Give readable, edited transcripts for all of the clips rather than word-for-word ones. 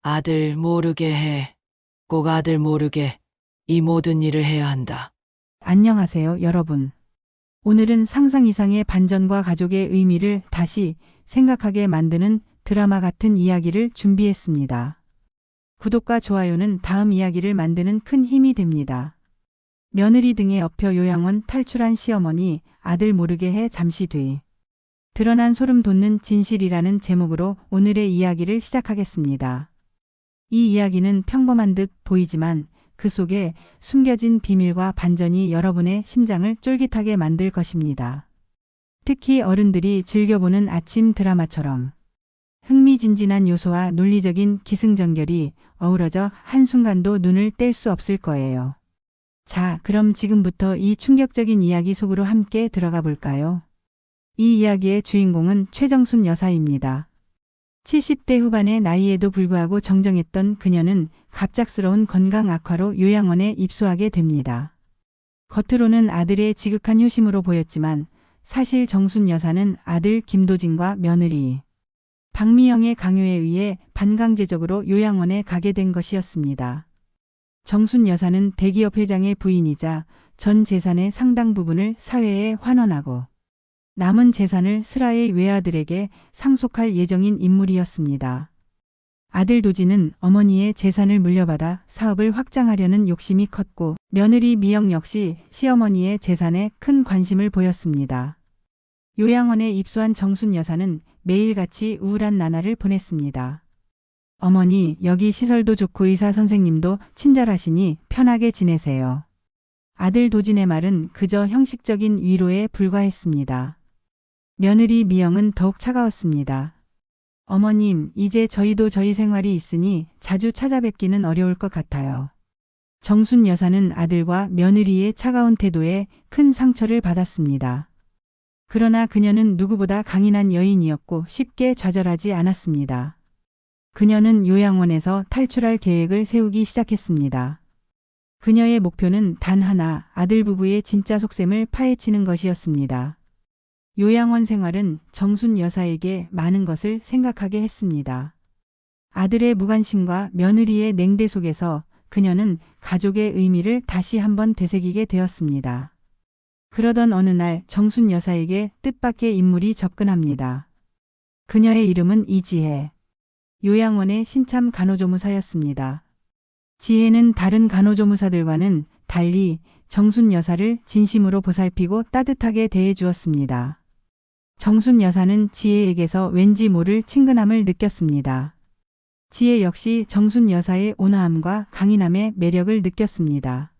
아들 모르게 해. 꼭 아들 모르게 이 모든 일을 해야 한다. 안녕하세요, 여러분. 오늘은 상상 이상의 반전과 가족의 의미를 다시 생각하게 만드는 드라마 같은 이야기를 준비했습니다. 구독과 좋아요는 다음 이야기를 만드는 큰 힘이 됩니다. 며느리 등에 업혀 요양원 탈출한 시어머니, 아들 모르게 해 잠시 뒤. 드러난 소름 돋는 진실이라는 제목으로 오늘의 이야기를 시작하겠습니다. 이 이야기는 평범한 듯 보이지만 그 속에 숨겨진 비밀과 반전이 여러분의 심장을 쫄깃하게 만들 것입니다. 특히 어른들이 즐겨보는 아침 드라마처럼 흥미진진한 요소와 논리적인 기승전결이 어우러져 한순간도 눈을 뗄 수 없을 거예요. 자, 그럼 지금부터 이 충격적인 이야기 속으로 함께 들어가 볼까요? 이 이야기의 주인공은 최정순 여사입니다. 70대 후반의 나이에도 불구하고 정정했던 그녀는 갑작스러운 건강 악화로 요양원에 입소하게 됩니다. 겉으로는 아들의 지극한 효심으로 보였지만 사실 정순 여사는 아들 김도진과 며느리 박미영의 강요에 의해 반강제적으로 요양원에 가게 된 것이었습니다. 정순 여사는 대기업 회장의 부인이자 전 재산의 상당 부분을 사회에 환원하고 남은 재산을 슬하의 외아들에게 상속할 예정인 인물이었습니다. 아들 도진은 어머니의 재산을 물려받아 사업을 확장하려는 욕심이 컸고 며느리 미영 역시 시어머니의 재산에 큰 관심을 보였습니다. 요양원에 입소한 정순 여사는 매일같이 우울한 나날을 보냈습니다. 어머니, 여기 시설도 좋고 의사 선생님도 친절하시니 편하게 지내세요. 아들 도진의 말은 그저 형식적인 위로에 불과했습니다. 며느리 미영은 더욱 차가웠습니다. 어머님, 이제 저희도 저희 생활이 있으니 자주 찾아뵙기는 어려울 것 같아요. 정순 여사는 아들과 며느리의 차가운 태도에 큰 상처를 받았습니다. 그러나 그녀는 누구보다 강인한 여인이었고 쉽게 좌절하지 않았습니다. 그녀는 요양원에서 탈출할 계획을 세우기 시작했습니다. 그녀의 목표는 단 하나, 아들 부부의 진짜 속셈을 파헤치는 것이었습니다. 요양원 생활은 정순 여사에게 많은 것을 생각하게 했습니다. 아들의 무관심과 며느리의 냉대 속에서 그녀는 가족의 의미를 다시 한번 되새기게 되었습니다. 그러던 어느 날 정순 여사에게 뜻밖의 인물이 접근합니다. 그녀의 이름은 이지혜. 요양원의 신참 간호조무사였습니다. 지혜는 다른 간호조무사들과는 달리 정순 여사를 진심으로 보살피고 따뜻하게 대해 주었습니다. 정순 여사는 지혜에게서 왠지 모를 친근함을 느꼈습니다. 지혜 역시 정순 여사의 온화함과 강인함의 매력을 느꼈습니다.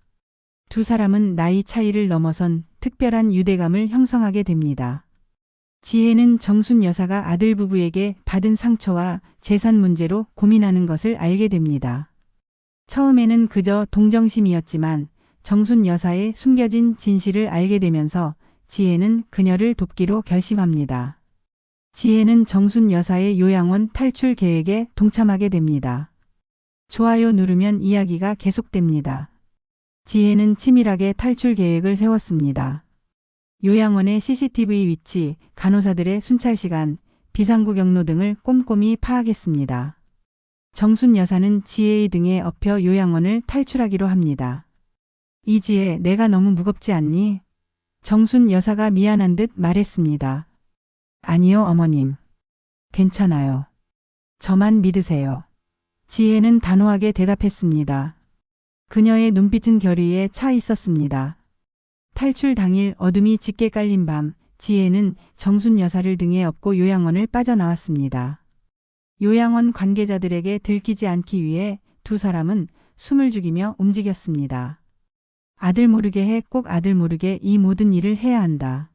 두 사람은 나이 차이를 넘어선 특별한 유대감을 형성하게 됩니다. 지혜는 정순 여사가 아들 부부에게 받은 상처와 재산 문제로 고민하는 것을 알게 됩니다. 처음에는 그저 동정심이었지만 정순 여사의 숨겨진 진실을 알게 되면서 지혜는 그녀를 돕기로 결심합니다. 지혜는 정순 여사의 요양원 탈출 계획에 동참하게 됩니다. 좋아요 누르면 이야기가 계속됩니다. 지혜는 치밀하게 탈출 계획을 세웠습니다. 요양원의 CCTV 위치, 간호사들의 순찰 시간, 비상구 경로 등을 꼼꼼히 파악했습니다. 정순 여사는 지혜의 등에 업혀 요양원을 탈출하기로 합니다. 이지혜, 내가 너무 무겁지 않니? 정순 여사가 미안한 듯 말했습니다. 아니요, 어머님. 괜찮아요. 저만 믿으세요. 지혜는 단호하게 대답했습니다. 그녀의 눈빛은 결의에 차 있었습니다. 탈출 당일 어둠이 짙게 깔린 밤, 지혜는 정순 여사를 등에 업고 요양원을 빠져나왔습니다. 요양원 관계자들에게 들키지 않기 위해 두 사람은 숨을 죽이며 움직였습니다. 아들 모르게 해, 꼭 아들 모르게 이 모든 일을 해야 한다.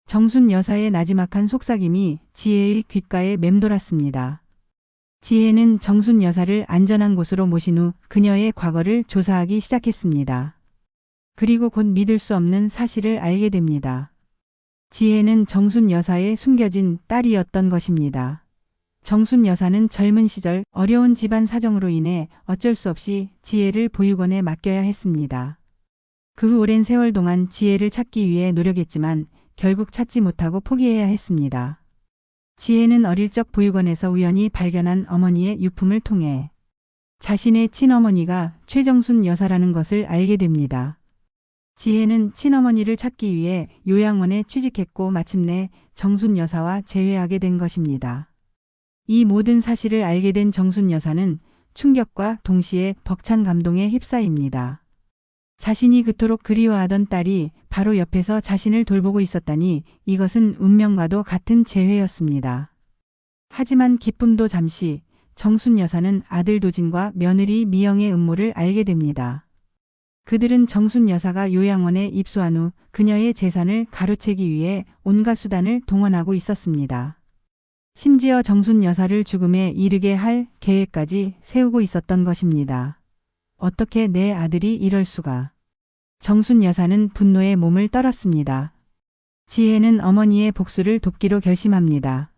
정순 여사의 나지막한 속삭임이 지혜의 귓가에 맴돌았습니다. 지혜는 정순 여사를 안전한 곳으로 모신 후 그녀의 과거를 조사하기 시작했습니다. 그리고 곧 믿을 수 없는 사실을 알게 됩니다. 지혜는 정순 여사의 숨겨진 딸이었던 것입니다. 정순 여사는 젊은 시절 어려운 집안 사정으로 인해 어쩔 수 없이 지혜를 보육원에 맡겨야 했습니다. 그 후 오랜 세월 동안 지혜를 찾기 위해 노력했지만 결국 찾지 못하고 포기해야 했습니다. 지혜는 어릴 적 보육원에서 우연히 발견한 어머니의 유품을 통해 자신의 친어머니가 최정순 여사라는 것을 알게 됩니다. 지혜는 친어머니를 찾기 위해 요양원에 취직했고 마침내 정순 여사와 재회하게 된 것입니다. 이 모든 사실을 알게 된 정순 여사는 충격과 동시에 벅찬 감동에 휩싸입니다. 자신이 그토록 그리워하던 딸이 바로 옆에서 자신을 돌보고 있었다니 이것은 운명과도 같은 재회였습니다. 하지만 기쁨도 잠시, 정순 여사는 아들 도진과 며느리 미영의 음모를 알게 됩니다. 그들은 정순 여사가 요양원에 입소한 후 그녀의 재산을 가로채기 위해 온갖 수단을 동원하고 있었습니다. 심지어 정순 여사를 죽음에 이르게 할 계획까지 세우고 있었던 것입니다. 어떻게 내 아들이 이럴 수가. 정순 여사는 분노에 몸을 떨었습니다. 지혜는 어머니의 복수를 돕기로 결심합니다.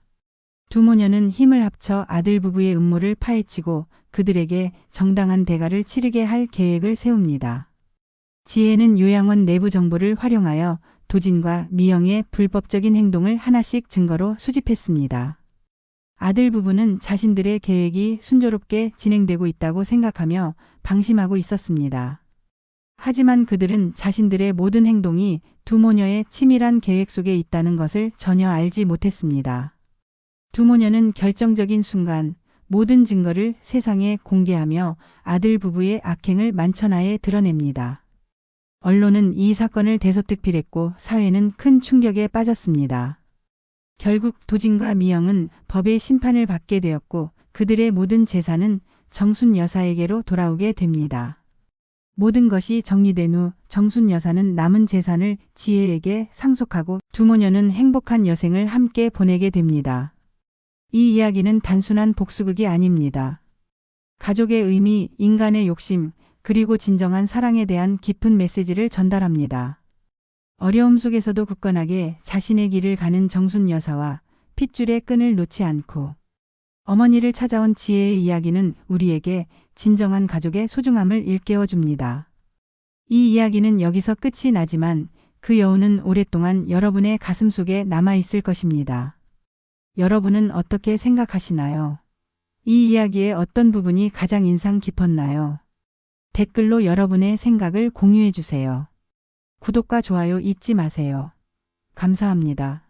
두 모녀는 힘을 합쳐 아들 부부의 음모를 파헤치고 그들에게 정당한 대가를 치르게 할 계획을 세웁니다. 지혜는 요양원 내부 정보를 활용하여 도진과 미영의 불법적인 행동을 하나씩 증거로 수집했습니다. 아들 부부는 자신들의 계획이 순조롭게 진행되고 있다고 생각하며 방심하고 있었습니다. 하지만 그들은 자신들의 모든 행동이 두 모녀의 치밀한 계획 속에 있다는 것을 전혀 알지 못했습니다. 두 모녀는 결정적인 순간 모든 증거를 세상에 공개하며 아들 부부의 악행을 만천하에 드러냅니다. 언론은 이 사건을 대서특필했고 사회는 큰 충격에 빠졌습니다. 결국 도진과 미영은 법의 심판을 받게 되었고 그들의 모든 재산은 정순 여사에게로 돌아오게 됩니다. 모든 것이 정리된 후 정순 여사는 남은 재산을 지혜에게 상속하고 두 모녀는 행복한 여생을 함께 보내게 됩니다. 이 이야기는 단순한 복수극이 아닙니다. 가족의 의미, 인간의 욕심, 그리고 진정한 사랑에 대한 깊은 메시지를 전달합니다. 어려움 속에서도 굳건하게 자신의 길을 가는 정순 여사와 핏줄의 끈을 놓지 않고 어머니를 찾아온 지혜의 이야기는 우리에게 진정한 가족의 소중함을 일깨워 줍니다. 이 이야기는 여기서 끝이 나지만 그 여운은 오랫동안 여러분의 가슴 속에 남아 있을 것입니다. 여러분은 어떻게 생각하시나요? 이 이야기의 어떤 부분이 가장 인상 깊었나요? 댓글로 여러분의 생각을 공유해 주세요. 구독과 좋아요 잊지 마세요. 감사합니다.